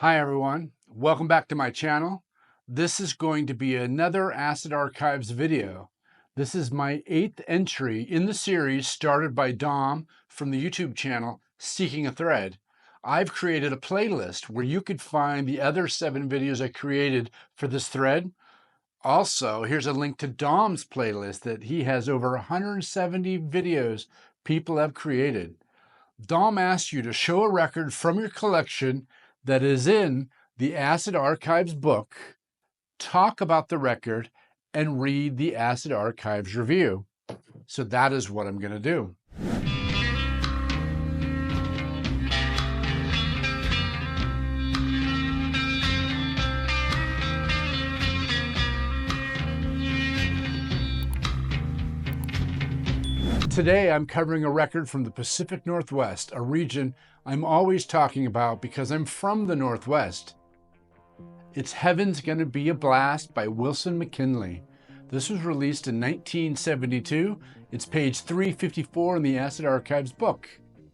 Hi everyone, welcome back to my channel. This is going to be another Acid Archives video. This is my 8th entry in the series started by Dom from the YouTube channel Seeking a Thread. I've created a playlist where you could find the other 7 videos I created for this thread. Also, here's a link to Dom's playlist that he has over 170 videos people have created. Dom asks you to show a record from your collection that is in the Acid Archives book, talk about the record, and read the Acid Archives review. So that is what I'm going to do. Today, I'm covering a record from the Pacific Northwest, a region I'm always talking about because I'm from the Northwest. It's Heaven's Gonna Be a Blast by Wilson McKinley. This was released in 1972. It's page 354 in the Acid Archives book.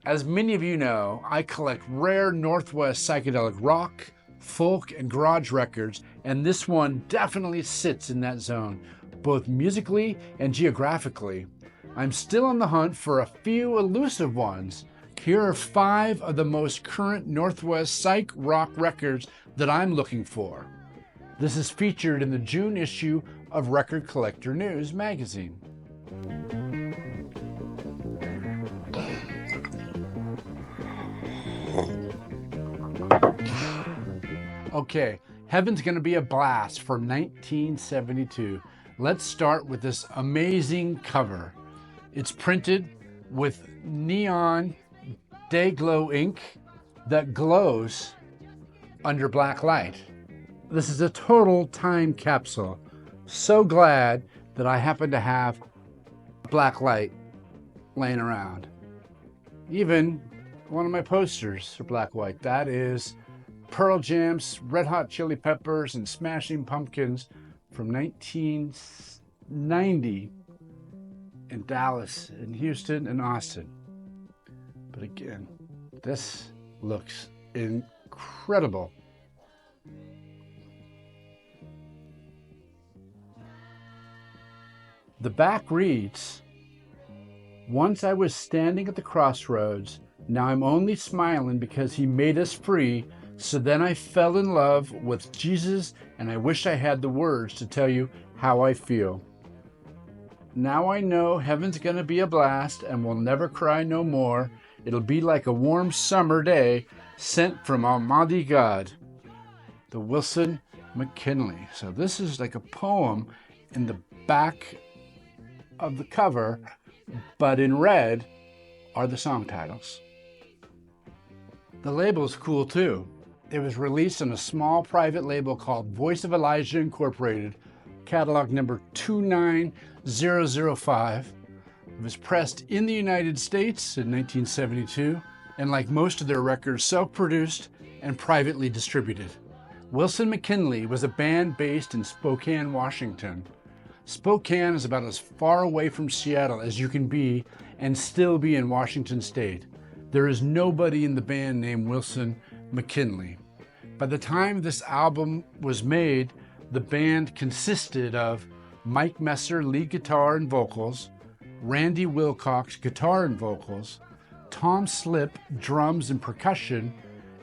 As many of you know, I collect rare Northwest psychedelic rock, folk, and garage records, and this one definitely sits in that zone, both musically and geographically. I'm still on the hunt for a few elusive ones. Here are 5 of the most current Northwest psych rock records that I'm looking for. This is featured in the June issue of Record Collector News magazine. Okay, Heaven's Gonna Be a Blast from 1972. Let's start with this amazing cover. It's printed with neon day glow ink that glows under black light. This is a total time capsule. So glad that I happen to have black light laying around. Even one of my posters are black white. That is Pearl Jam's Red Hot Chili Peppers and Smashing Pumpkins from 1990. In Dallas, in Houston, and Austin. But again, this looks incredible. The back reads, "Once I was standing at the crossroads, now I'm only smiling because he made us free. So then I fell in love with Jesus, and I wish I had the words to tell you how I feel. Now I know heaven's gonna be a blast and we'll never cry no more. It'll be like a warm summer day sent from Almighty God." The Wilson McKinley. So this is like a poem in the back of the cover, but in red are the song titles. The label is cool too. It was released on a small private label called Voice of Elijah Incorporated, catalog number 29005. It was pressed in the United States in 1972, and like most of their records, self-produced and privately distributed. Wilson McKinley was a band based in Spokane, Washington. Spokane is about as far away from Seattle as you can be and still be in Washington State. There is nobody in the band named Wilson McKinley. By the time this album was made, the band consisted of Mike Messer, lead guitar and vocals, Randy Wilcox, guitar and vocals, Tom Slip, drums and percussion,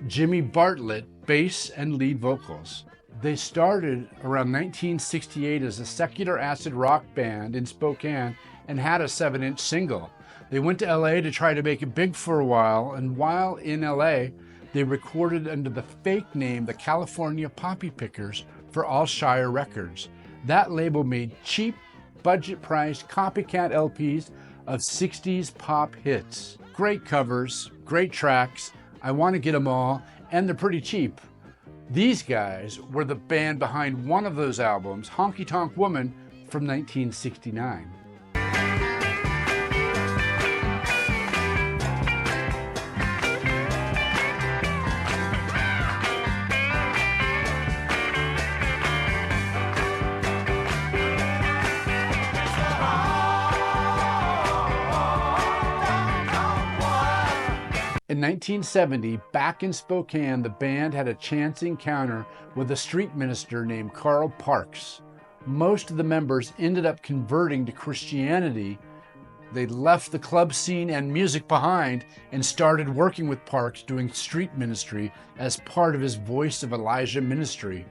Jimmy Bartlett, bass and lead vocals. They started around 1968 as a secular acid rock band in Spokane and had a 7-inch single. They went to LA to try to make it big for a while, and while in LA, they recorded under the fake name the California Poppy Pickers for Alshire Records. That label made cheap, budget-priced copycat LPs of 60s pop hits. Great covers, great tracks. I want to get them all, and they're pretty cheap. These guys were the band behind one of those albums, Honky Tonk Woman, from 1969. In 1970, back in Spokane, the band had a chance encounter with a street minister named Carl Parks. Most of the members ended up converting to Christianity. They left the club scene and music behind and started working with Parks doing street ministry as part of his Voice of Elijah ministry.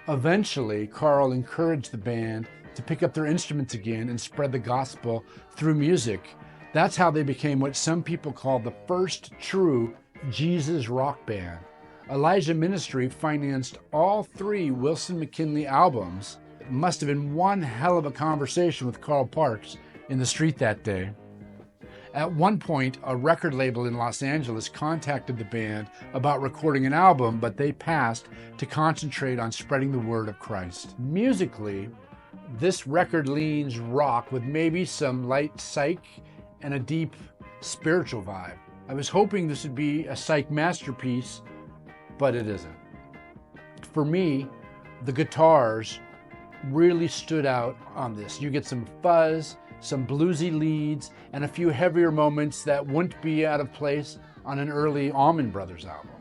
Eventually, Carl encouraged the band to pick up their instruments again and spread the gospel through music. That's how they became what some people call the first true Jesus rock band. Elijah Ministry financed all 3 Wilson McKinley albums. It must have been one hell of a conversation with Carl Parks in the street that day. At one point, a record label in Los Angeles contacted the band about recording an album, but they passed to concentrate on spreading the word of Christ. Musically, this record leans rock with maybe some light psych and a deep spiritual vibe. I was hoping this would be a psych masterpiece, but it isn't. For me, the guitars really stood out on this. You get some fuzz, some bluesy leads, and a few heavier moments that wouldn't be out of place on an early Allman Brothers album.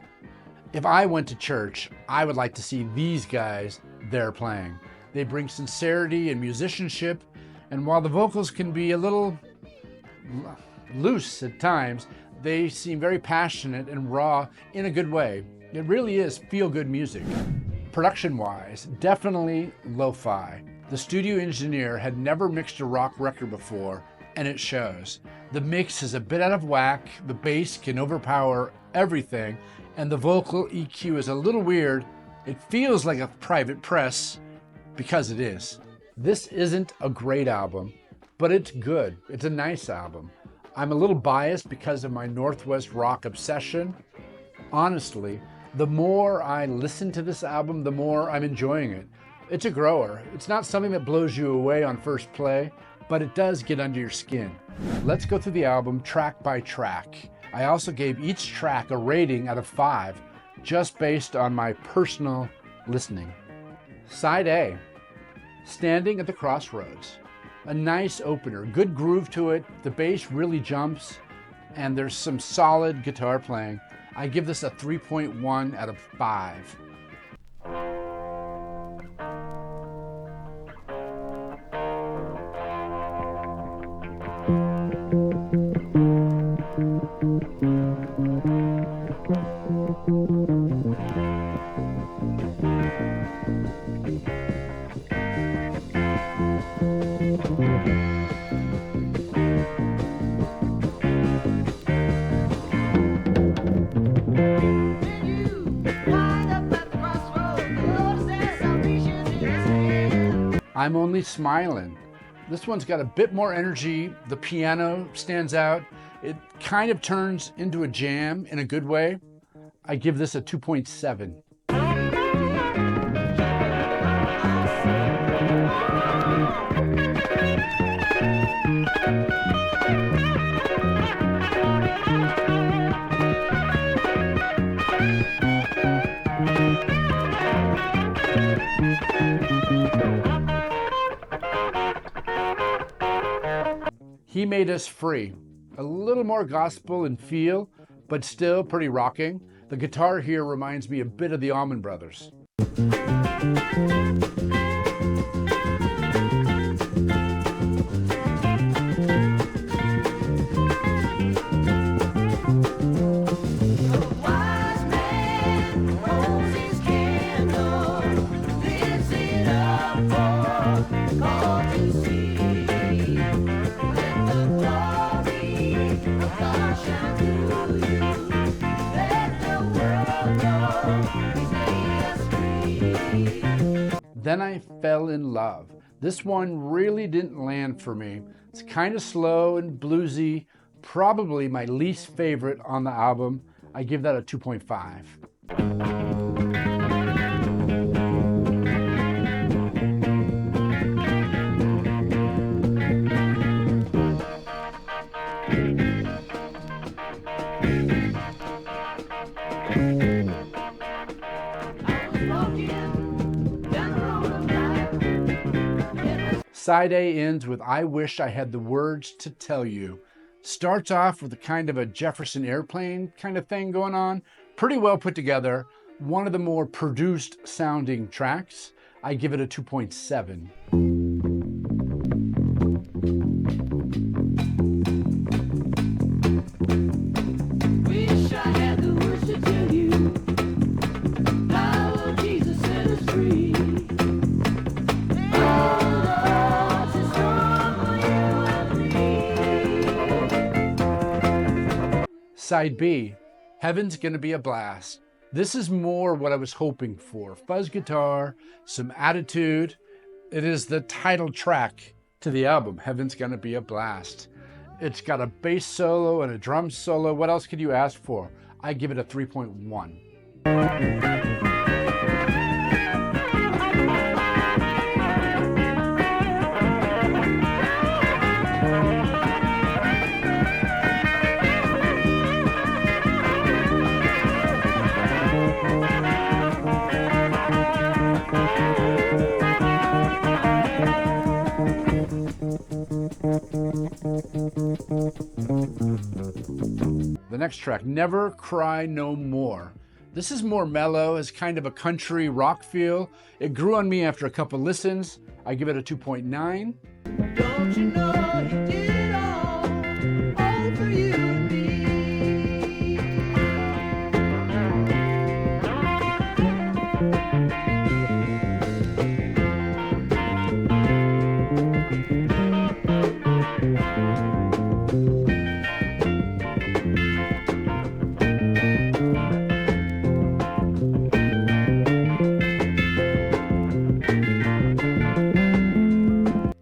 If I went to church, I would like to see these guys there playing. They bring sincerity and musicianship, and while the vocals can be a little loose at times, they seem very passionate and raw in a good way. It really is feel-good music. Production-wise, definitely lo-fi. The studio engineer had never mixed a rock record before, and it shows. The mix is a bit out of whack, the bass can overpower everything, and the vocal EQ is a little weird. It feels like a private press, because it is. This isn't a great album, but it's good. It's a nice album. I'm a little biased because of my Northwest rock obsession. Honestly, the more I listen to this album, the more I'm enjoying it. It's a grower. It's not something that blows you away on first play, but it does get under your skin. Let's go through the album track by track. I also gave each track a rating out of 5, just based on my personal listening. Side A, Standing at the Crossroads. A nice opener, good groove to it, the bass really jumps, and there's some solid guitar playing. I give this a 3.1 out of 5. I'm Only Smiling. This one's got a bit more energy. The piano stands out. It kind of turns into a jam in a good way. I give this a 2.7. He Made Us Free. A little more gospel and feel, but still pretty rocking. The guitar here reminds me a bit of the Allman Brothers. Then I Fell in Love. This one really didn't land for me. It's kind of slow and bluesy, probably my least favorite on the album. I give that a 2.5. Side A ends with I Wish I Had the Words to Tell You. Starts off with a kind of a Jefferson Airplane kind of thing going on. Pretty well put together. One of the more produced sounding tracks. I give it a 2.7. Wish I had the words to tell you how Jesus set us free. Oh, the heart is strong for you and me. Side B, Heaven's Gonna Be a Blast. This is more what I was hoping for. Fuzz guitar, some attitude. It is the title track to the album, Heaven's Gonna Be a Blast. It's got a bass solo and a drum solo. What else could you ask for? I give it a 3.1. The next track, Never Cry No More. This is more mellow, has kind of a country rock feel. It grew on me after a couple listens. I give it a 2.9. Don't you know he did it all for you and me?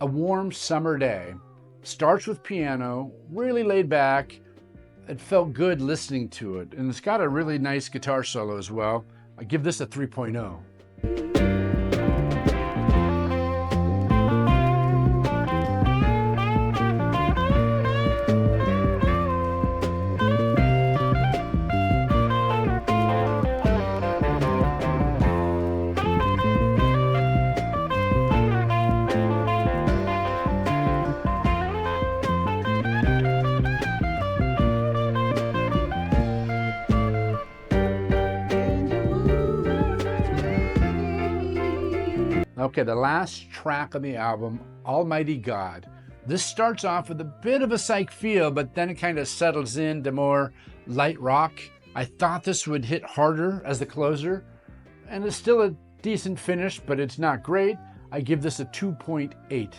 A Warm Summer Day. Starts with piano, really laid back. It felt good listening to it. And it's got a really nice guitar solo as well. I give this a 3.0. Okay, the last track on the album, Almighty God. This starts off with a bit of a Psych feel, but then it kind of settles into more light rock. I thought this would hit harder as the closer, and it's still a decent finish, but it's not great. I give this a 2.8.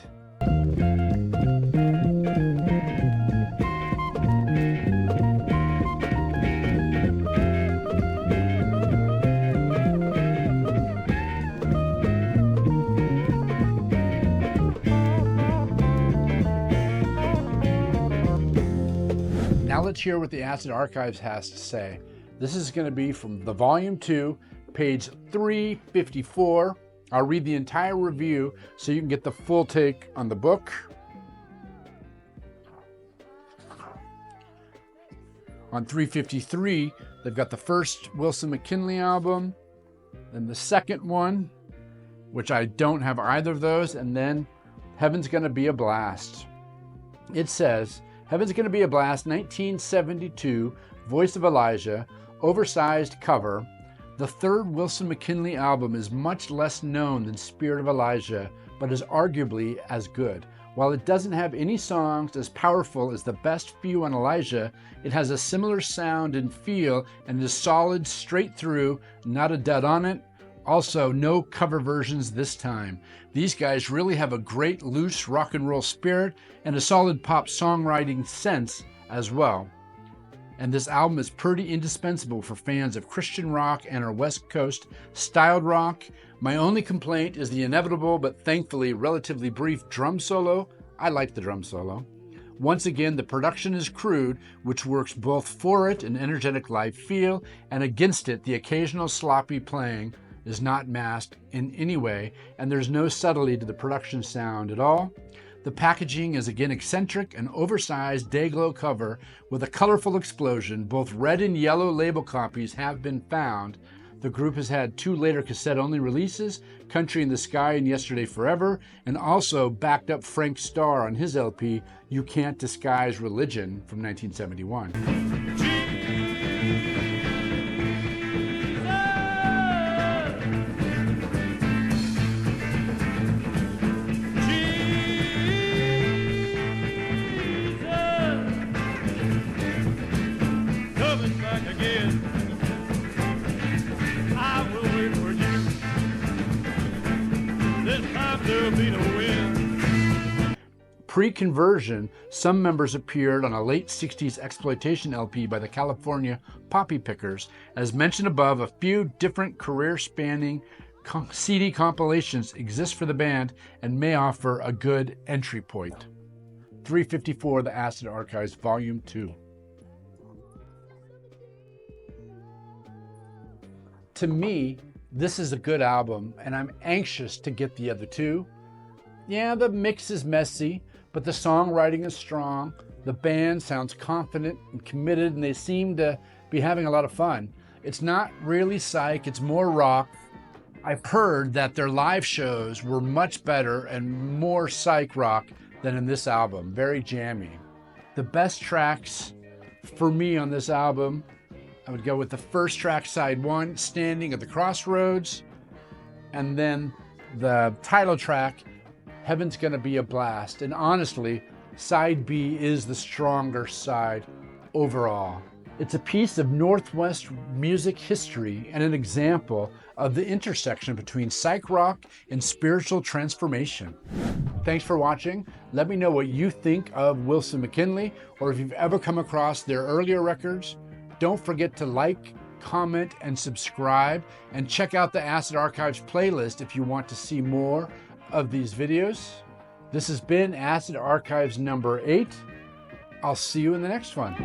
Now let's hear what the Acid Archives has to say. This is going to be from the Volume 2, page 354. I'll read the entire review so you can get the full take on the book. On 353, they've got the first Wilson McKinley album, then the second one, which I don't have either of those, and then Heaven's Gonna Be a Blast. It says, Heaven's Gonna Be a Blast, 1972, Voice of Elijah, oversized cover. The third Wilson McKinley album is much less known than Spirit of Elijah, but is arguably as good. While it doesn't have any songs as powerful as the best few on Elijah, it has a similar sound and feel and is solid straight through, not a dud on it. Also, no cover versions this time. These guys really have a great loose rock and roll spirit and a solid pop songwriting sense as well. And this album is pretty indispensable for fans of Christian rock and our West Coast styled rock. My only complaint is the inevitable but thankfully relatively brief drum solo. I like the drum solo. Once again, the production is crude, which works both for it, an energetic live feel, and against it, the occasional sloppy playing is not masked in any way, and there's no subtlety to the production sound at all. The packaging is again eccentric, an oversized day-glow cover with a colorful explosion. Both red and yellow label copies have been found. The group has had 2 later cassette-only releases, Country in the Sky and Yesterday Forever, and also backed up Frank Starr on his LP, You Can't Disguise Religion from 1971. Pre-conversion, some members appeared on a late 60s exploitation LP by the California Poppy Pickers. As mentioned above, a few different career-spanning CD compilations exist for the band and may offer a good entry point. 354, The Acid Archives, Volume 2. To me, this is a good album, and I'm anxious to get the other 2. Yeah, the mix is messy, but the songwriting is strong. The band sounds confident and committed, and they seem to be having a lot of fun. It's not really psych, it's more rock. I've heard that their live shows were much better and more psych rock than in this album. Very jammy. The best tracks for me on this album, I would go with the first track, side 1, Standing at the Crossroads, and then the title track, Heaven's Gonna Be a Blast. And honestly, side B is the stronger side overall. It's a piece of Northwest music history and an example of the intersection between psych rock and spiritual transformation. Thanks for watching. Let me know what you think of Wilson McKinley, or if you've ever come across their earlier records. Don't forget to like, comment, and subscribe, and check out the Acid Archives playlist if you want to see more of these videos. This has been Acid Archives number 8. I'll see you in the next one.